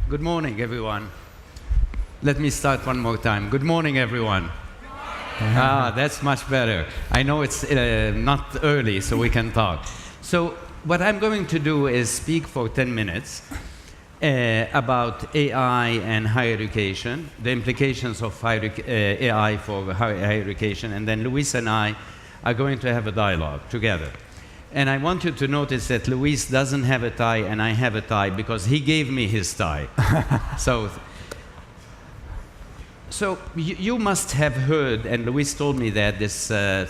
Good morning, everyone. Let me start one more time. Good morning, everyone. That's much better. I know it's not early, so we can talk. So what I'm going to do is speak for 10 minutes about AI and higher education, the implications of AI for higher education, and then Luis and I are going to have a dialogue together. And I want you to notice that Luis doesn't have a tie and I have a tie because he gave me his tie. So you must have heard, and Luis told me that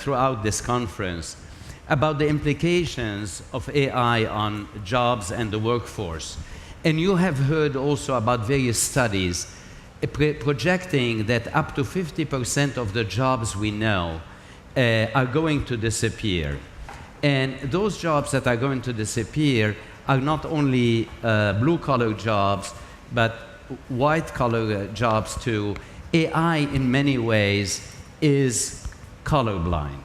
throughout this conference, about the implications of AI on jobs and the workforce. And you have heard also about various studies projecting that up to 50% of the jobs we know are going to disappear. And those jobs that are going to disappear are not only blue-collar jobs, but white-collar jobs too. AI, in many ways, is colorblind.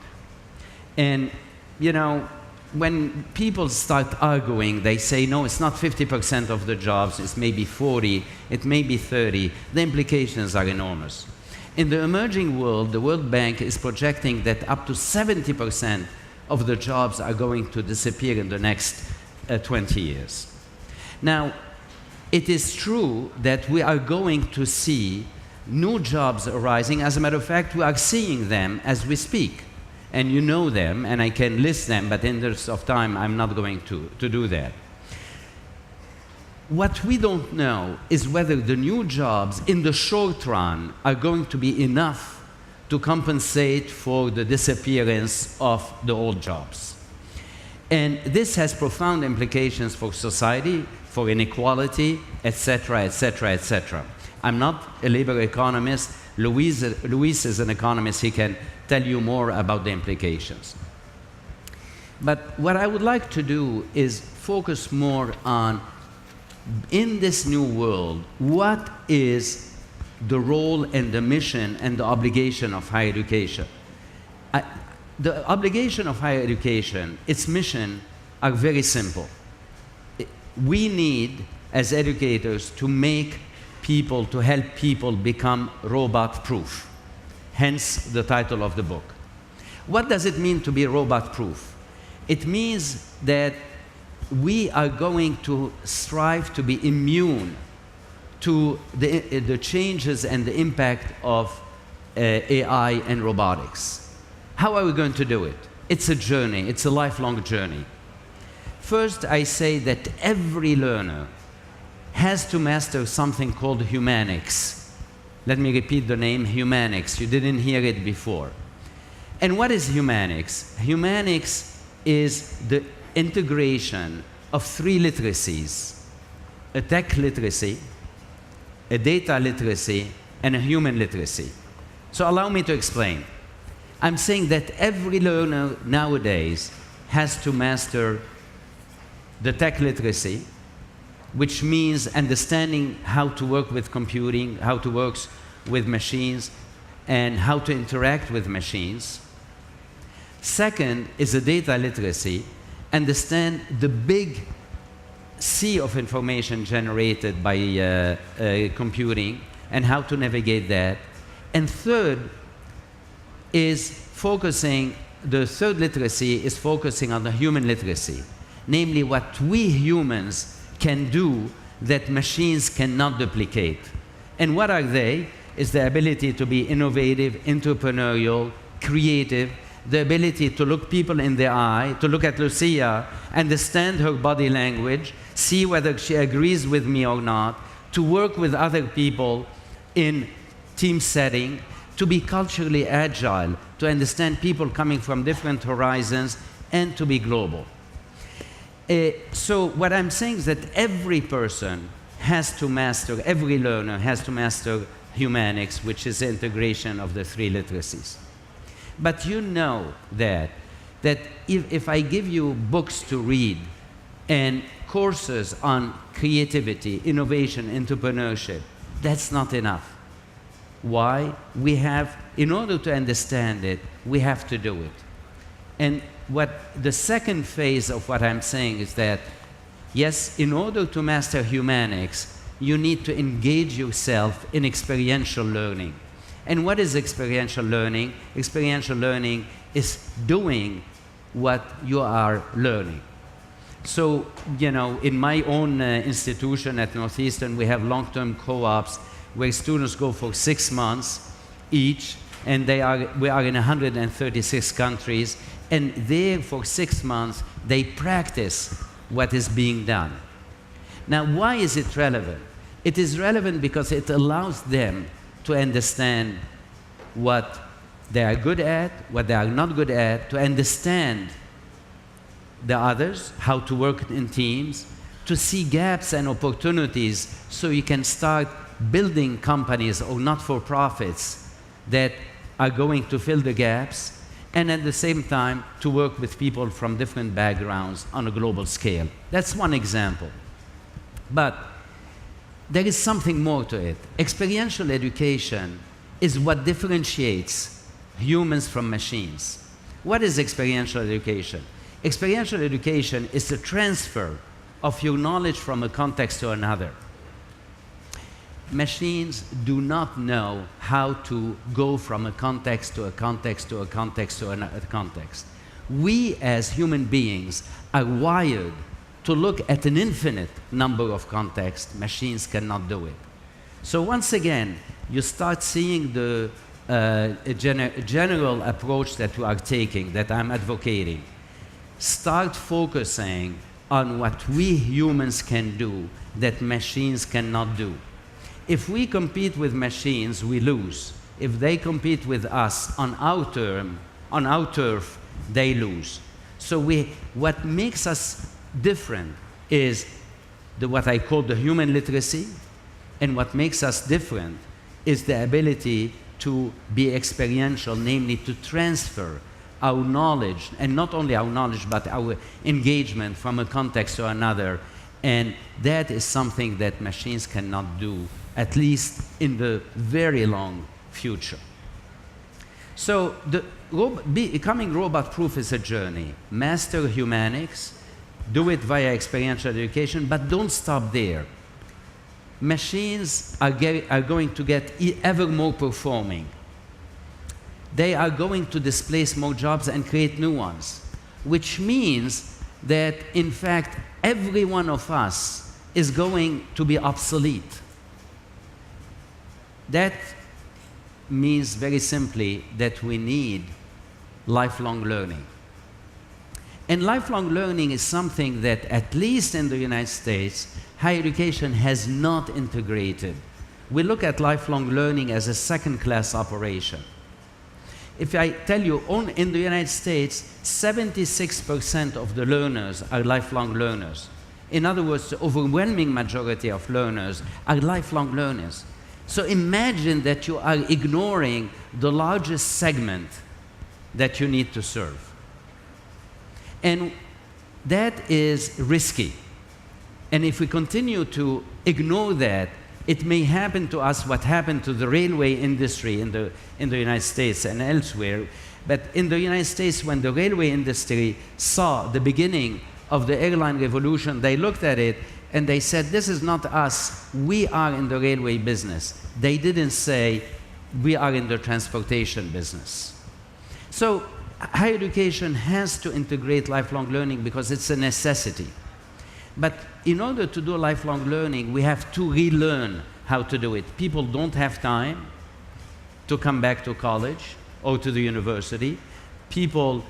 And, you know, when people start arguing, they say, no, it's not 50% of the jobs, it's maybe 40, it may be 30. The implications are enormous. In the emerging world, the World Bank is projecting that up to 70% of the jobs are going to disappear in the next 20 years. Now, it is true that we are going to see new jobs arising. As a matter of fact, we are seeing them as we speak. And you know them, and I can list them, but in the interest of time, I'm not going to do that. What we don't know is whether the new jobs in the short run are going to be enough to compensate for the disappearance of the old jobs. And this has profound implications for society, for inequality, etc., etc., etc. I'm not a labor economist. Luis is an economist. He can tell you more about the implications. But what I would like to do is focus more on, in this new world, what is the role and the mission and the obligation of higher education. The obligation of higher education, its mission, are very simple. We need, as educators, to help people become robot-proof, hence the title of the book. What does it mean to be robot-proof? It means that we are going to strive to be immune to the changes and the impact of AI and robotics. How are we going to do it? It's a journey. It's a lifelong journey. First, I say that every learner has to master something called humanics. Let me repeat the name, humanics. You didn't hear it before. And what is humanics? Humanics is the integration of three literacies: a tech literacy, a data literacy, and a human literacy. So allow me to explain. I'm saying that every learner nowadays has to master the tech literacy, which means understanding how to work with computing, how to work with machines, and how to interact with machines. Second is a data literacy, understand the big sea of information generated by computing and how to navigate that. And third is the third literacy is focusing on the human literacy, namely what we humans can do that machines cannot duplicate. And what are they? Is the ability to be innovative, entrepreneurial, creative, the ability to look people in the eye, to look at Lucia, understand her body language, see whether she agrees with me or not, to work with other people in team setting, to be culturally agile, to understand people coming from different horizons, and to be global. So what I'm saying is that every person has to master, every learner has to master humanics, which is the integration of the three literacies. But you know that if I give you books to read and courses on creativity, innovation, entrepreneurship, that's not enough. Why? In order to understand it, we have to do it. And the second phase of what I'm saying is that, yes, in order to master humanics, you need to engage yourself in experiential learning. And what is experiential learning? Experiential learning is doing what you are learning. So, you know, in my own institution at Northeastern, we have long-term co-ops where students go for 6 months each, and we are in 136 countries, and there for 6 months, they practice what is being done. Now, why is it relevant? It is relevant because it allows them to understand what they are good at, what they are not good at, to understand the others, how to work in teams, to see gaps and opportunities so you can start building companies or not-for-profits that are going to fill the gaps, and at the same time to work with people from different backgrounds on a global scale. That's one example. But there is something more to it. Experiential education is what differentiates humans from machines. What is experiential education? Experiential education is the transfer of your knowledge from a context to another. Machines do not know how to go from a context to a context to a context to another context. We as human beings are wired to look at an infinite number of contexts. Machines cannot do it. So once again, you start seeing the general approach that we are taking, that I'm advocating. Start focusing on what we humans can do that machines cannot do. If we compete with machines, we lose. If they compete with us on our turf, they lose. So what makes us different is what I call the human literacy, and what makes us different is the ability to be experiential, namely to transfer our knowledge, and not only our knowledge, but our engagement from a context to another. And that is something that machines cannot do, at least in the very long future. So becoming robot-proof is a journey. Master humanics, do it via experiential education, but don't stop there. Machines are going to get ever more performing. They are going to displace more jobs and create new ones, which means that, in fact, every one of us is going to be obsolete. That means very simply that we need lifelong learning. And lifelong learning is something that, at least in the United States, higher education has not integrated. We look at lifelong learning as a second-class operation. If I tell you, in the United States, 76% of the learners are lifelong learners. In other words, the overwhelming majority of learners are lifelong learners. So imagine that you are ignoring the largest segment that you need to serve. And that is risky. And if we continue to ignore that, it may happen to us what happened to the railway industry in the United States and elsewhere. But in the United States, when the railway industry saw the beginning of the airline revolution, they looked at it and they said, this is not us, we are in the railway business. They didn't say, we are in the transportation business. So higher education has to integrate lifelong learning because it's a necessity. But in order to do lifelong learning, we have to relearn how to do it. People don't have time to come back to college or to the university. People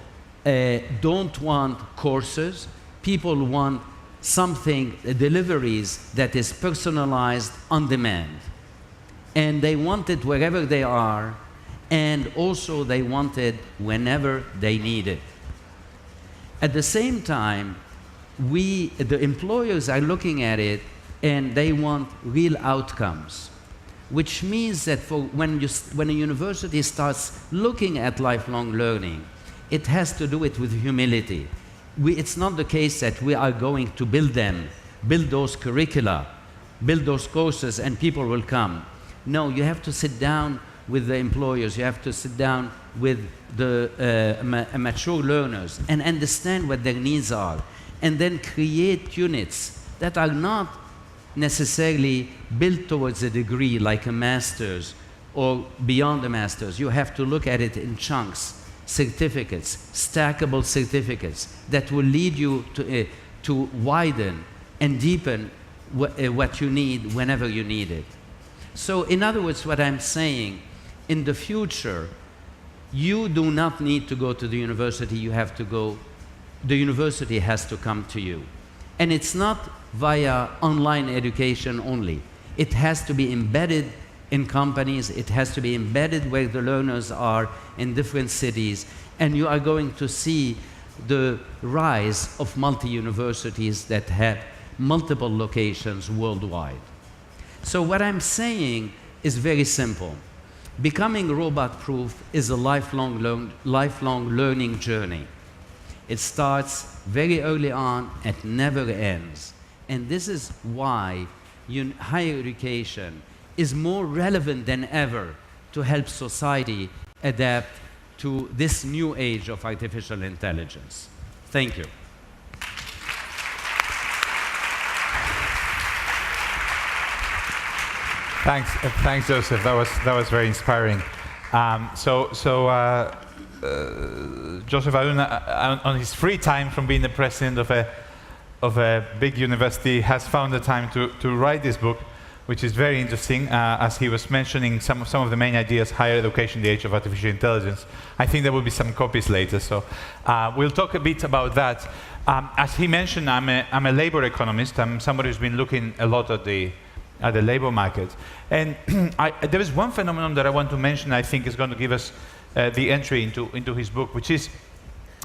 don't want courses. People want something, deliveries that is personalized on demand. And they want it wherever they are, and also they want it whenever they need it. At the same time, the employers are looking at it and they want real outcomes, which means that when a university starts looking at lifelong learning, it has to do it with humility. It's not the case that we are going to build those curricula, build those courses, and people will come. No, you have to sit down with the employers, you have to sit down with the mature learners and understand what their needs are, and then create units that are not necessarily built towards a degree like a master's or beyond a master's. You have to look at it in chunks, certificates, stackable certificates that will lead you to widen and deepen what you need whenever you need it. So in other words, what I'm saying, in the future, you do not need to go to the university, the university has to come to you. And it's not via online education only. It has to be embedded in companies, it has to be embedded where the learners are in different cities, and you are going to see the rise of multi-universities that have multiple locations worldwide. So what I'm saying is very simple. Becoming robot-proof is a lifelong learning journey. It starts very early on and never ends. And this is why higher education is more relevant than ever to help society adapt to this new age of artificial intelligence. Thank you. Thanks, Joseph. That was very inspiring. Joseph Aoun, on his free time from being the president of a big university, has found the time to write this book, which is very interesting. As he was mentioning some of the main ideas, higher education, the age of artificial intelligence. I think there will be some copies later, so we'll talk a bit about that. As he mentioned, I'm a labor economist. I'm somebody who's been looking a lot at the labor market. And there is one phenomenon that I want to mention, I think is going to give us the entry into his book, which is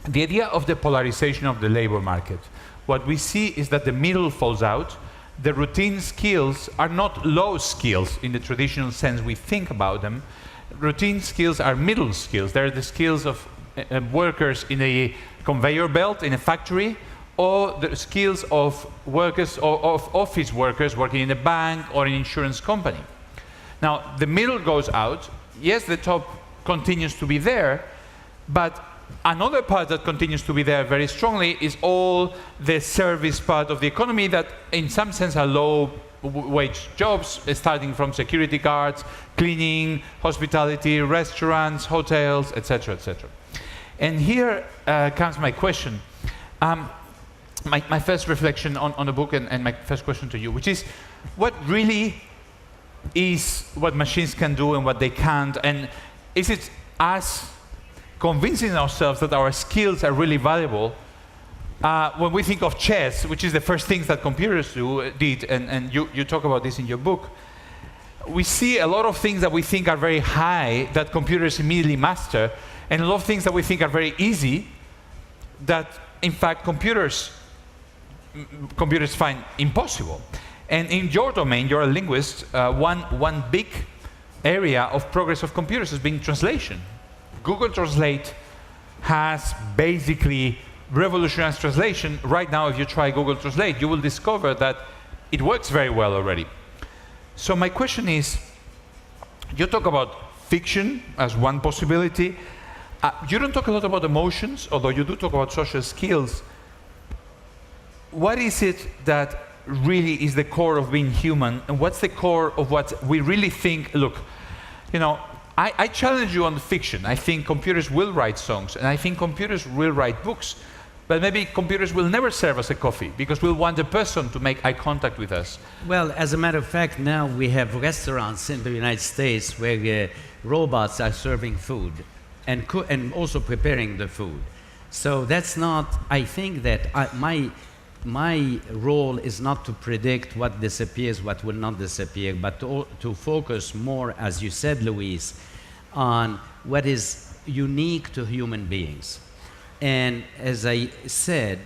the idea of the polarization of the labor market. What we see is that the middle falls out. The routine skills are not low skills in the traditional sense we think about them. Routine skills are middle skills. They're the skills of workers in a conveyor belt in a factory, or the skills of workers or of office workers working in a bank or an insurance company. Now, the middle goes out. Yes, the top continues to be there, but another part that continues to be there very strongly is all the service part of the economy that in some sense are low wage jobs, starting from security guards, cleaning, hospitality, restaurants, hotels, etc., etc. And here comes my question. My first reflection on the book and my first question to you, which is, what really is what machines can do and what they can't, and is it us convincing ourselves that our skills are really valuable when we think of chess, which is the first things that computers did, and you talk about this in your book. We see a lot of things that we think are very high that computers immediately master, and a lot of things that we think are very easy that, in fact, computers find impossible. And in your domain, you're a linguist, one big area of progress of computers has been translation. Google Translate has basically revolutionized translation. Right now, if you try Google Translate, you will discover that it works very well already. So my question is, you talk about fiction as one possibility. You don't talk a lot about emotions, although you do talk about social skills. What is it that really is the core of being human, and what's the core of what we really think? Look, you know, I challenge you on the fiction. I think computers will write songs, and I think computers will write books, but maybe computers will never serve us a coffee because we'll want a person to make eye contact with us. Well, as a matter of fact, now we have restaurants in the United States where robots are serving food and also preparing the food. So that's not, I think that my role is not to predict what disappears, what will not disappear, but to focus more, as you said, Luis, on what is unique to human beings. And as I said,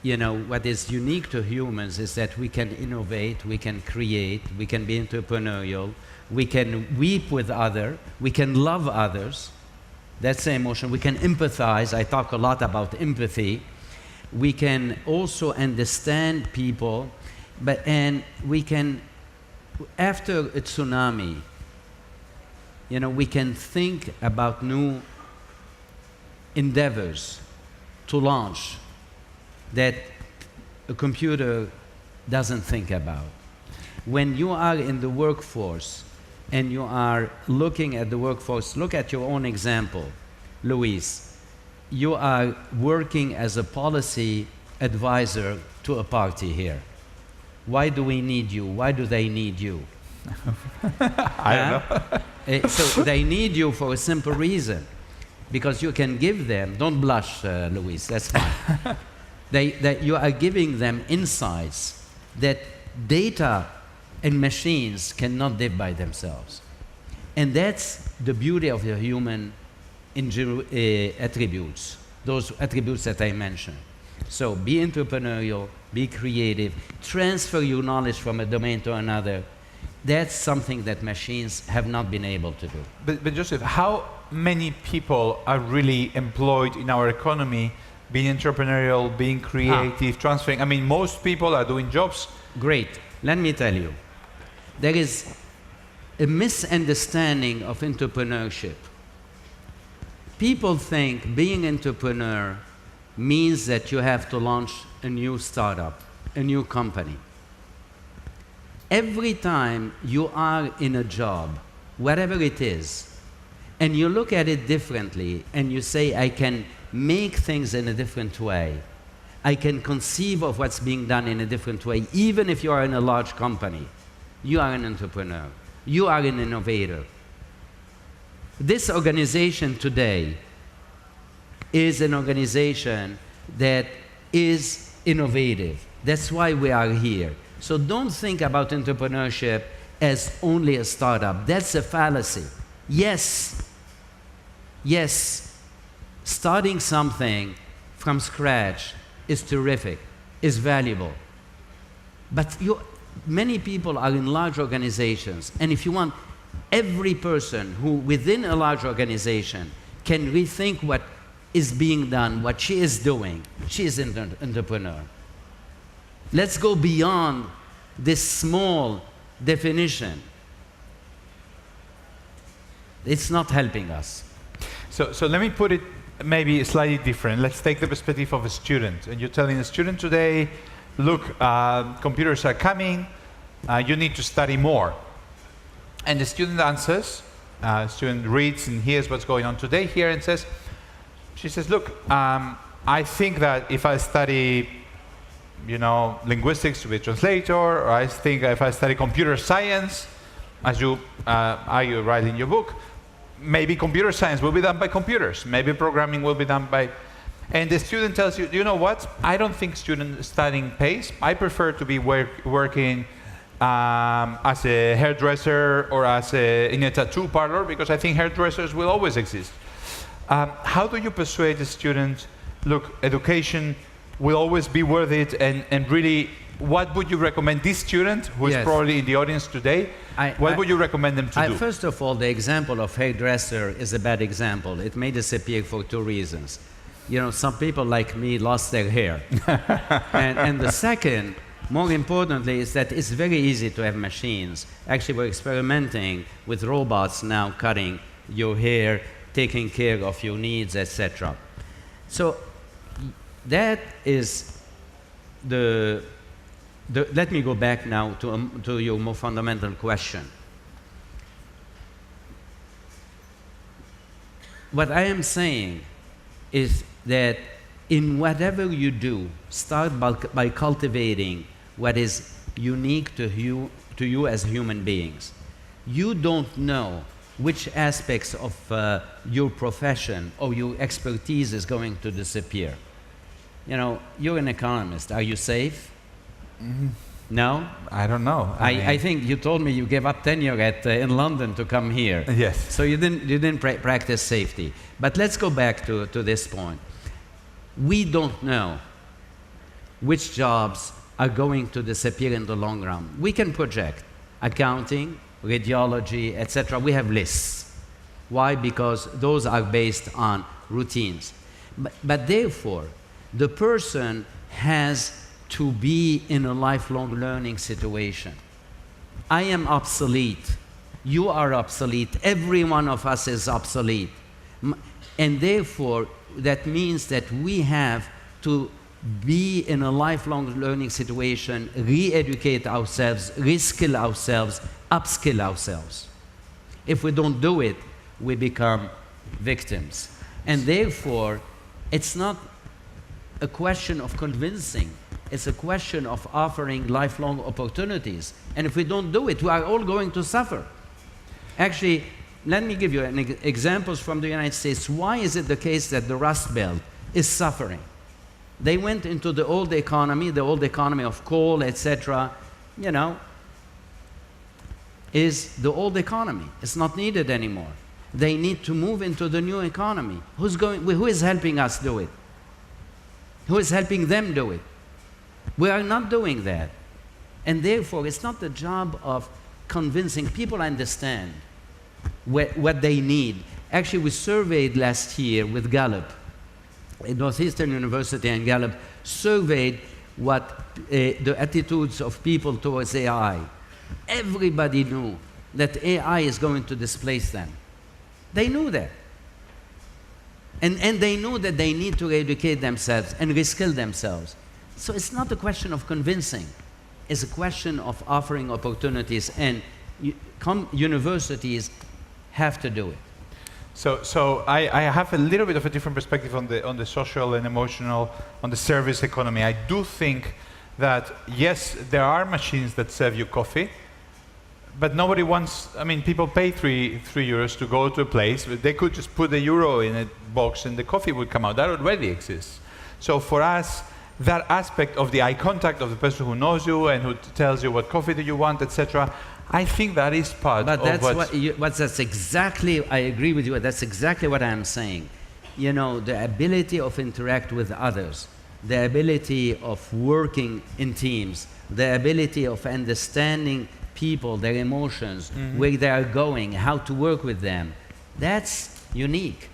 you know, what is unique to humans is that we can innovate, we can create, we can be entrepreneurial, we can weep with others, we can love others. That's the emotion. We can empathize. I talk a lot about empathy. We can also understand people, and we can, after a tsunami, you know, we can think about new endeavors to launch that a computer doesn't think about. When you are in the workforce and you are looking at the workforce, look at your own example, Luis. You are working as a policy advisor to a party here. Why do we need you? Why do they need you? I don't know. So they need you for a simple reason. Because you can give them, don't blush, Luis, that's fine. You are giving them insights that data and machines cannot do by themselves. And that's the beauty of the human attributes, those attributes that I mentioned. So be entrepreneurial, be creative, transfer your knowledge from a domain to another. That's something that machines have not been able to do. But Joseph, how many people are really employed in our economy, being entrepreneurial, being creative, transferring? I mean, most people are doing jobs. Great. Let me tell you, there is a misunderstanding of entrepreneurship. People think being an entrepreneur means that you have to launch a new startup, a new company. Every time you are in a job, whatever it is, and you look at it differently, and you say, I can make things in a different way, I can conceive of what's being done in a different way, even if you are in a large company, you are an entrepreneur, you are an innovator. This organization today is an organization that is innovative. That's why we are here. So don't think about entrepreneurship as only a startup. That's a fallacy. Yes, starting something from scratch is terrific, is valuable. But many people are in large organizations, and if you want, every person who within a large organization can rethink what is being done, what she is doing, she is an entrepreneur. Let's go beyond this small definition. It's not helping us. So let me put it maybe slightly different. Let's take the perspective of a student. And you're telling a student today, look, computers are coming, you need to study more. And the student answers, student reads and hears what's going on today here and says, she says, look, I think that if I study linguistics to be a translator, or I think if I study computer science, as you write in your book, maybe computer science will be done by computers, maybe programming will be done by... And the student tells you, you know what, I don't think student studying pays. I prefer to be working as a hairdresser or in a tattoo parlor, because I think hairdressers will always exist. How do you persuade the student, look, education will always be worth it, and really, what would you recommend this student, who is probably in the audience today, what would you recommend them to do? First of all, the example of hairdresser is a bad example. It may disappear for two reasons. Some people like me lost their hair. and the second, more importantly, is that it's very easy to have machines. Actually, we're experimenting with robots now cutting your hair, taking care of your needs, etc. So that is let me go back now to your more fundamental question. What I am saying is that in whatever you do, start by cultivating what is unique to you as human beings. You don't know which aspects of your profession or your expertise is going to disappear. You're an economist. Are you safe? Mm-hmm. No? I don't know. I think you told me you gave up tenure in London to come here. Yes. So you didn't practice safety. But let's go back to this point. We don't know which jobs are going to disappear in the long run. We can project accounting, radiology, etc. We have lists. Why? Because those are based on routines. But therefore, the person has to be in a lifelong learning situation. I am obsolete. You are obsolete. Every one of us is obsolete. And therefore, that means that we have to be in a lifelong learning situation, re-educate ourselves, reskill ourselves, upskill ourselves. If we don't do it, we become victims. And therefore, it's not a question of convincing. It's a question of offering lifelong opportunities. And if we don't do it, we are all going to suffer. Actually, let me give you examples from the United States. Why is it the case that the Rust Belt is suffering? They went into the old economy of coal, etc. You know, is the old economy. It's not needed anymore. They need to move into the new economy. Who is helping us do it? Who is helping them do it? We are not doing that. And therefore, it's not the job of convincing people understand what they need. Actually, we surveyed last year with Gallup, Northeastern University and Gallup surveyed what the attitudes of people towards AI. Everybody knew that AI is going to displace them. They knew that. And they knew that they need to educate themselves and reskill themselves. So it's not a question of convincing. It's a question of offering opportunities, and universities have to do it. So I have a little bit of a different perspective on the social and emotional, on the service economy. I do think that, yes, there are machines that serve you coffee, but nobody wants, I mean, people pay three euros to go to a place, but they could just put a euro in a box and the coffee would come out. That already exists. So for us, that aspect of the eye contact of the person who knows you and who tells you what coffee do you want, etc., I think that is part of that's exactly, I agree with you, that's exactly what I'm saying. You know, the ability of interact with others, the ability of working in teams, the ability of understanding people, their emotions, where they are going, how to work with them, that's unique.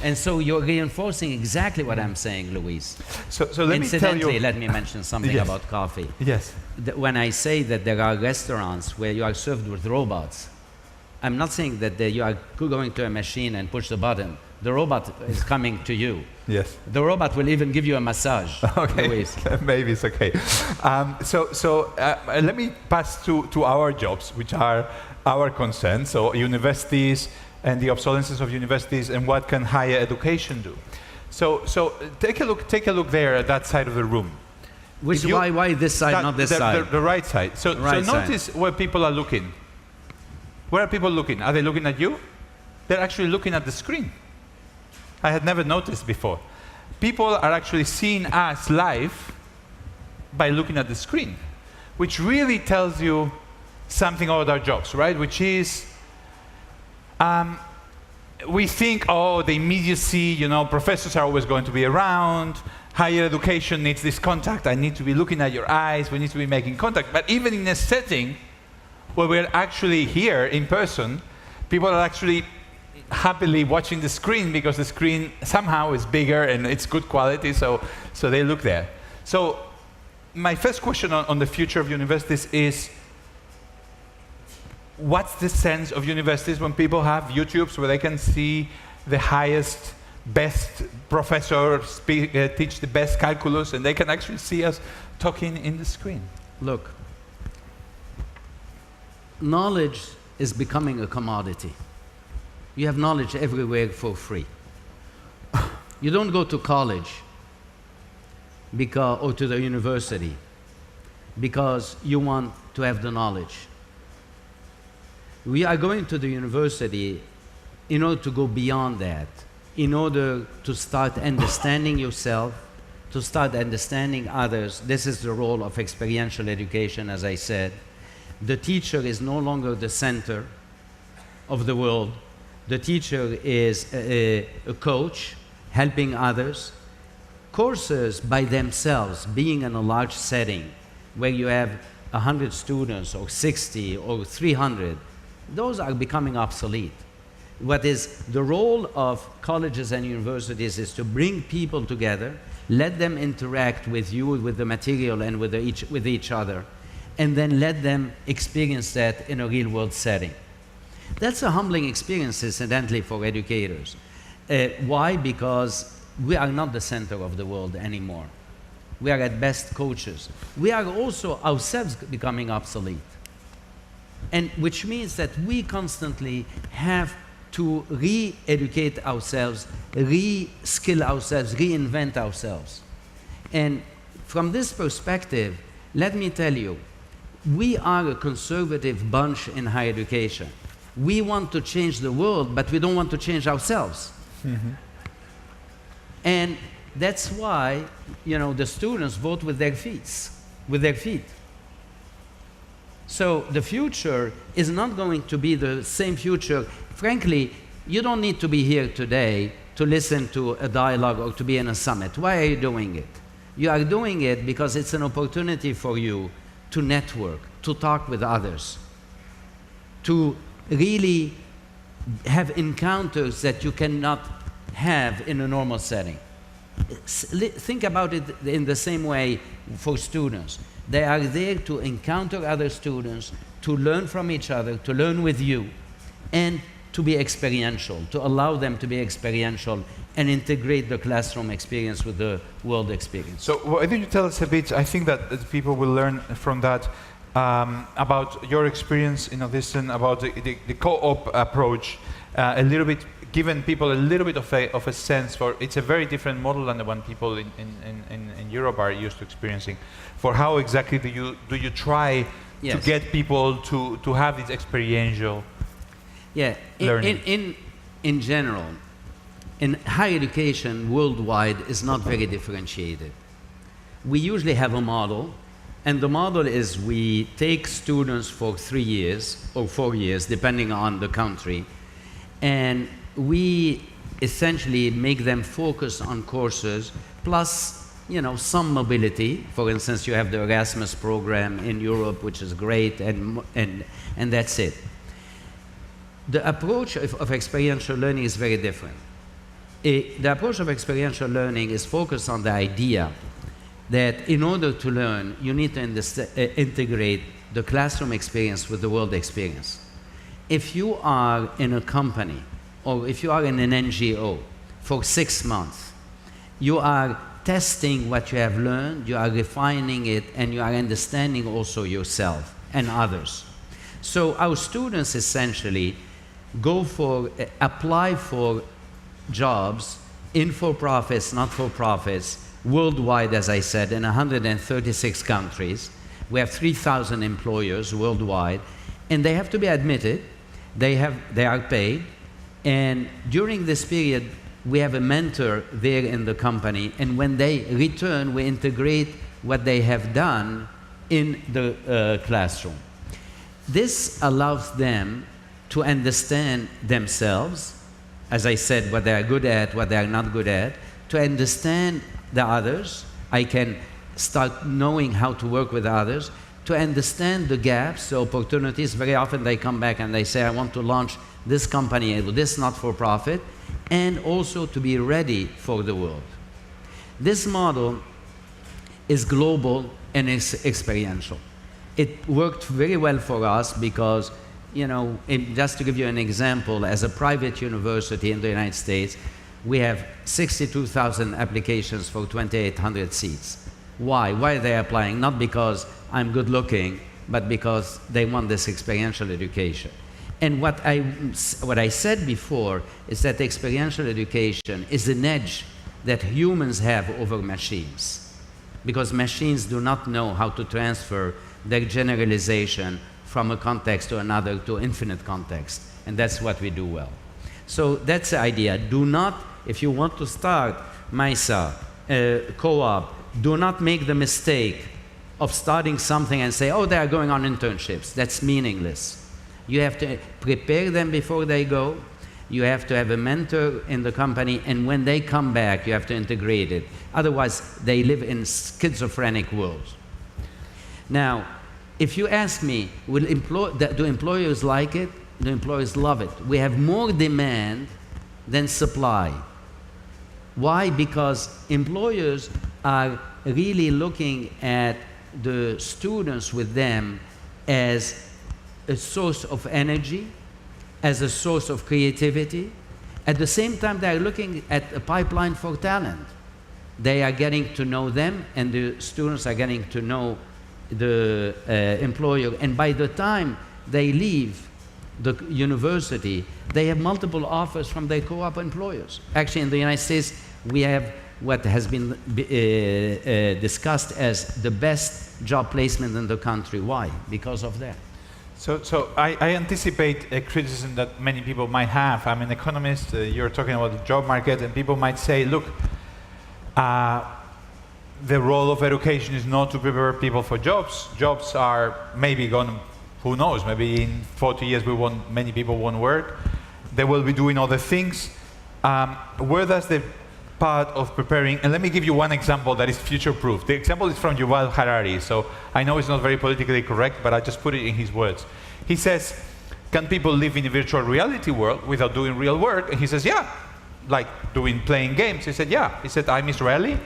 And so you're reinforcing exactly what I'm saying, Luis. So let me tell you. Let me mention something Yes. about coffee. Yes. When I say that there are restaurants where you are served with robots, I'm not saying that you are going to a machine and push the button. The robot is coming to you. Yes. The robot will even give you a massage. Okay. Luis. Maybe it's okay. Let me pass to our jobs, which are our concern. So universities and the obsolescence of universities and what can higher education do. So take a look there at that side of the room. Why this side, not this side? The right side. So notice where people are looking. Where are people looking? Are they looking at you? They're actually looking at the screen. I had never noticed before. People are actually seeing us live by looking at the screen, which really tells you something about our jobs, right? Which is, we think, oh, the immediacy, you know, professors are always going to be around, higher education needs this contact, I need to be looking at your eyes, we need to be making contact. But even in a setting where we're actually here in person, people are actually happily watching the screen because the screen somehow is bigger and it's good quality, so they look there. So my first question on the future of universities is, what's the sense of universities when people have YouTubes where they can see the highest, best professor teach the best calculus, and they can actually see us talking in the screen? Look, knowledge is becoming a commodity. You have knowledge everywhere for free. You don't go to college or to the university because you want to have the knowledge. We are going to the university in order to go beyond that, in order to start understanding yourself, to start understanding others. This is the role of experiential education, as I said. The teacher is no longer the center of the world. The teacher is a coach helping others. Courses by themselves, being in a large setting where you have 100 students or 60 or 300, those are becoming obsolete. What is the role of colleges and universities is to bring people together, let them interact with you, with the material and with each other, and then let them experience that in a real-world setting. That's a humbling experience, incidentally, for educators. Why? Because we are not the center of the world anymore. We are at best coaches. We are also ourselves becoming obsolete. And which means that we constantly have to re-educate ourselves, re-skill ourselves, reinvent ourselves. And from this perspective, let me tell you, we are a conservative bunch in higher education. We want to change the world, but we don't want to change ourselves. Mm-hmm. And that's why, the students vote with their feet. So the future is not going to be the same future. Frankly, you don't need to be here today to listen to a dialogue or to be in a summit. Why are you doing it? You are doing it because it's an opportunity for you to network, to talk with others, to really have encounters that you cannot have in a normal setting. Think about it in the same way for students. They are there to encounter other students, to learn from each other, to learn with you, and to be experiential, to allow them to be experiential and integrate the classroom experience with the world experience. So why don't you tell us a bit, I think that people will learn from that, about your experience in Northeastern, about the co-op approach, a little bit, given people a little bit of a sense for, it's a very different model than the one people in Europe are used to experiencing. For how exactly do you try to get people to have this experiential learning? In general, in higher education worldwide is not very differentiated. We usually have a model, and the model is we take students for 3 years or 4 years, depending on the country, and we essentially make them focus on courses plus some mobility. For instance, you have the Erasmus program in Europe, which is great, and that's it. The approach of experiential learning is very different. The approach of experiential learning is focused on the idea that in order to learn, you need to integrate the classroom experience with the world experience. If you are in a company, or if you are in an NGO for 6 months, you are testing what you have learned, you are refining it, and you are understanding also yourself and others. So our students essentially apply for jobs in for-profits, not-for-profits, worldwide, as I said, in 136 countries. We have 3,000 employers worldwide, and they have to be admitted. They are paid, and during this period, we have a mentor there in the company, and when they return, we integrate what they have done in the classroom. This allows them to understand themselves, as I said, what they are good at, what they are not good at, to understand the others. I can start knowing how to work with others, to understand the gaps, the opportunities. Very often they come back and they say, I want to launch this company, this not-for-profit, and also to be ready for the world. This model is global and is experiential. It worked very well for us because, just to give you an example, as a private university in the United States, we have 62,000 applications for 2,800 seats. Why? Why are they applying? Not because I'm good looking, but because they want this experiential education. And what I said before is that experiential education is an edge that humans have over machines, because machines do not know how to transfer their generalization from a context to another to infinite context, and that's what we do well. So that's the idea. Do not, if you want to start MISA, co-op, do not make the mistake of starting something and say, oh, they are going on internships. That's meaningless. You have to prepare them before they go. You have to have a mentor in the company, and when they come back, you have to integrate it. Otherwise, they live in schizophrenic worlds. Now, if you ask me, do employers like it? The employers love it. We have more demand than supply. Why? Because employers are really looking at the students with them as a source of energy, as a source of creativity. At the same time, they are looking at a pipeline for talent. they are getting to know them, and the students are getting to know the employer. And by the time they leave the university, they have multiple offers from their co-op employers. Actually, in the United States, we have what has been discussed as the best job placement in the country. Why? Because of that. So I anticipate a criticism that many people might have. I'm an economist, you're talking about the job market, and people might say, look, the role of education is not to prepare people for jobs. Jobs are maybe gone, who knows, maybe in 40 years many people won't work. They will be doing other things. Where does the part of preparing, and let me give you one example that is future-proof. The example is from Yuval Harari, so I know it's not very politically correct, but I just put it in his words. He says, can people live in a virtual reality world without doing real work? And he says, yeah, like playing games. He said, yeah. He said, I'm Israeli,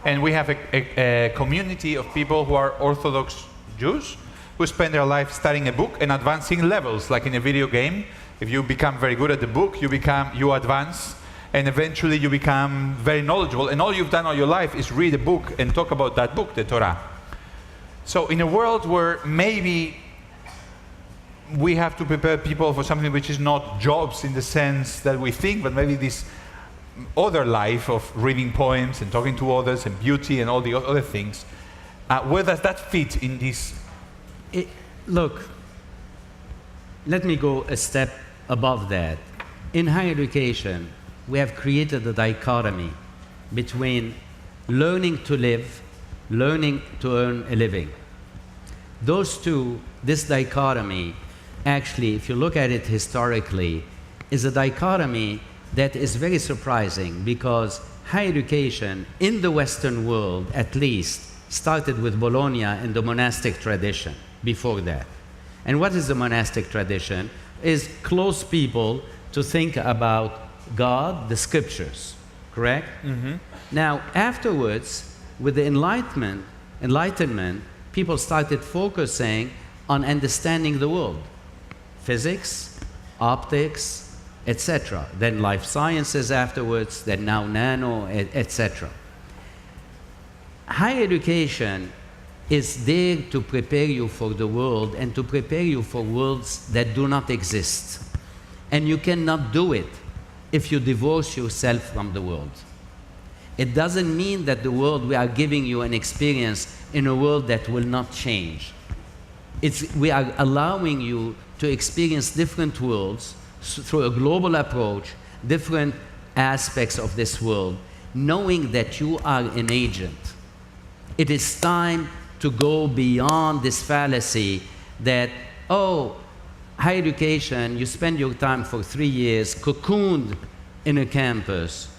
and we have a community of people who are Orthodox Jews who spend their life studying a book and advancing levels, like in a video game. If you become very good at the book, you advance, and eventually you become very knowledgeable, and all you've done all your life is read a book and talk about that book, the Torah. So in a world where maybe we have to prepare people for something which is not jobs in the sense that we think, but maybe this other life of reading poems and talking to others and beauty and all the other things, where does that fit in this? Look, let me go a step above that. In higher education, we have created a dichotomy between learning to live, learning to earn a living. Those two, this dichotomy, actually, if you look at it historically, is a dichotomy that is very surprising, because higher education in the Western world, at least, started with Bologna and the monastic tradition before that. And what is the monastic tradition? Is close people to think about God, the scriptures, correct? Mm-hmm. Now, afterwards, with the enlightenment, people started focusing on understanding the world. Physics, optics, etc. Then life sciences afterwards, then now nano, etc. Higher education is there to prepare you for the world and to prepare you for worlds that do not exist. And you cannot do it if you divorce yourself from the world. It doesn't mean that the world, we are giving you an experience in a world that will not change. We are allowing you to experience different worlds through a global approach, different aspects of this world, knowing that you are an agent. It is time to go beyond this fallacy that, oh, higher education, you spend your time for 3 years cocooned in a campus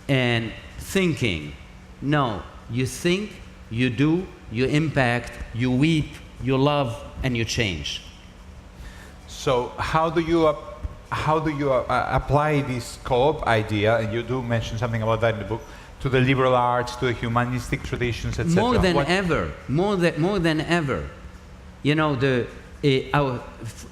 and thinking. No, you think, you do, you impact, you weep, you love, and you change. So how do you apply this co-op idea, and you do mention something about that in the book, to the liberal arts, to the humanistic traditions, etc.? More than ever. You know, our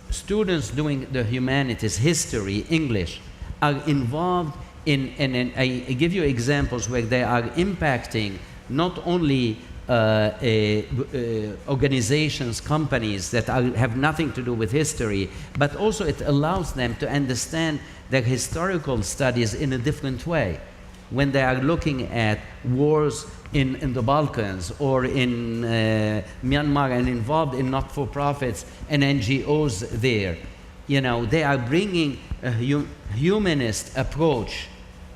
students doing the humanities, history, English, are involved in, and I give you examples where they are impacting not only organizations, companies that have nothing to do with history, but also it allows them to understand their historical studies in a different way. When they are looking at wars in the Balkans or in Myanmar and involved in not-for-profits and NGOs there, you know, they are bringing a humanist approach,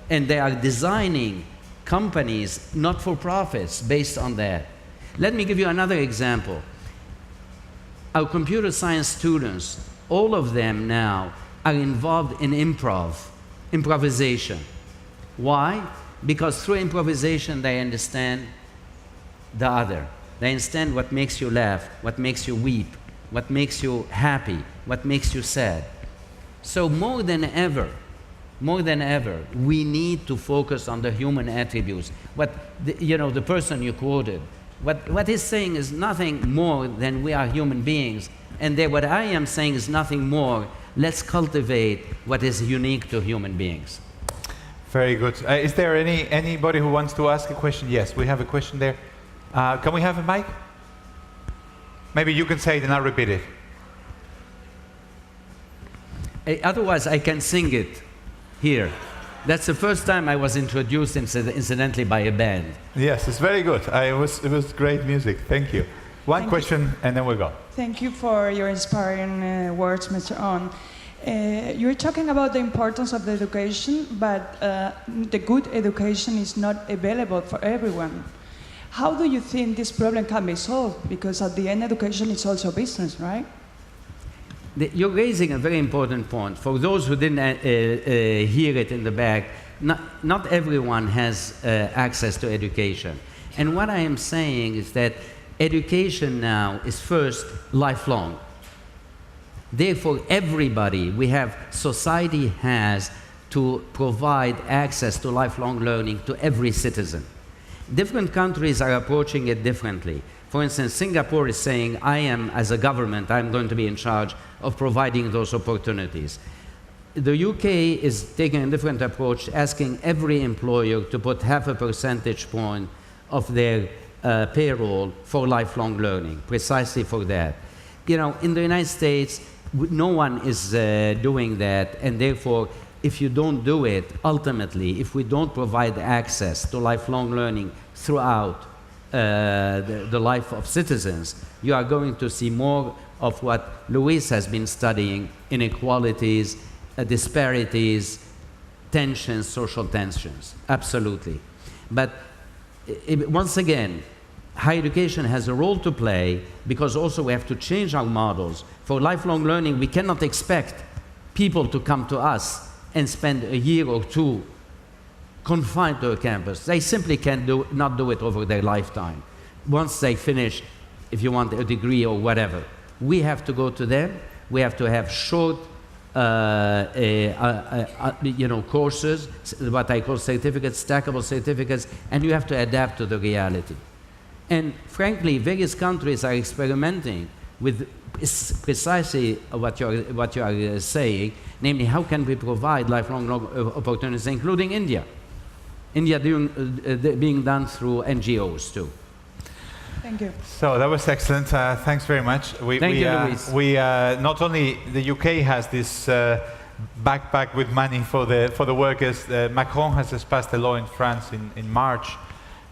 and they are designing companies, not-for-profits, based on that. Let me give you another example. Our computer science students, all of them now are involved in improvisation. Why? Because through improvisation they understand the other. They understand what makes you laugh, what makes you weep, what makes you happy, what makes you sad. So more than ever, we need to focus on the human attributes. The person you quoted, what he's saying is nothing more than we are human beings. And what I am saying is nothing more. Let's cultivate what is unique to human beings. Very good. Is there anybody who wants to ask a question? Yes, we have a question there. Can we have a mic? Maybe you can say it and I'll repeat it. Otherwise, I can sing it here. That's the first time I was introduced, incidentally, by a band. Yes, it's very good. It was great music. Thank you. One question, and then we'll go. Thank you for your inspiring words, Mr. Aoun. You're talking about the importance of the education, but the good education is not available for everyone. How do you think this problem can be solved? Because at the end, education is also business, right? You're raising a very important point. For those who didn't hear it in the back, not everyone has access to education. And what I am saying is that education now is first lifelong. Therefore, society has to provide access to lifelong learning to every citizen. Different countries are approaching it differently. For instance, Singapore is saying, as a government, I'm going to be in charge of providing those opportunities. The UK is taking a different approach, asking every employer to put 0.5 percentage point of their payroll for lifelong learning, precisely for that. You know, in the United States, no one is doing that, and therefore, if you don't do it, ultimately, if we don't provide access to lifelong learning throughout the life of citizens, you are going to see more of what Luis has been studying: inequalities, disparities, tensions, social tensions. Absolutely. But once again, higher education has a role to play, because also we have to change our models. For lifelong learning, we cannot expect people to come to us and spend a year or two confined to a campus. They simply not do it over their lifetime. Once they finish, if you want, a degree or whatever, we have to go to them. We have to have short courses, what I call certificates, stackable certificates, and you have to adapt to the reality. And frankly, various countries are experimenting with precisely what you are saying, namely, how can we provide lifelong opportunities, including India. India being done through NGOs too. Thank you. So that was excellent. Thanks very much. Thank you, Luis. Not only the UK has this backpack with money for the workers. Macron has just passed a law in France in March,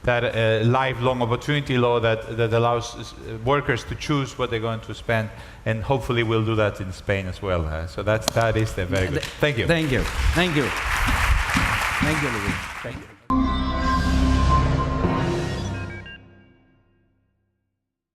that lifelong opportunity law that allows workers to choose what they're going to spend, and hopefully we'll do that in Spain as well. So that is very good. Thank you. Thank you. Thank you. Thank you, Luis. Thank you.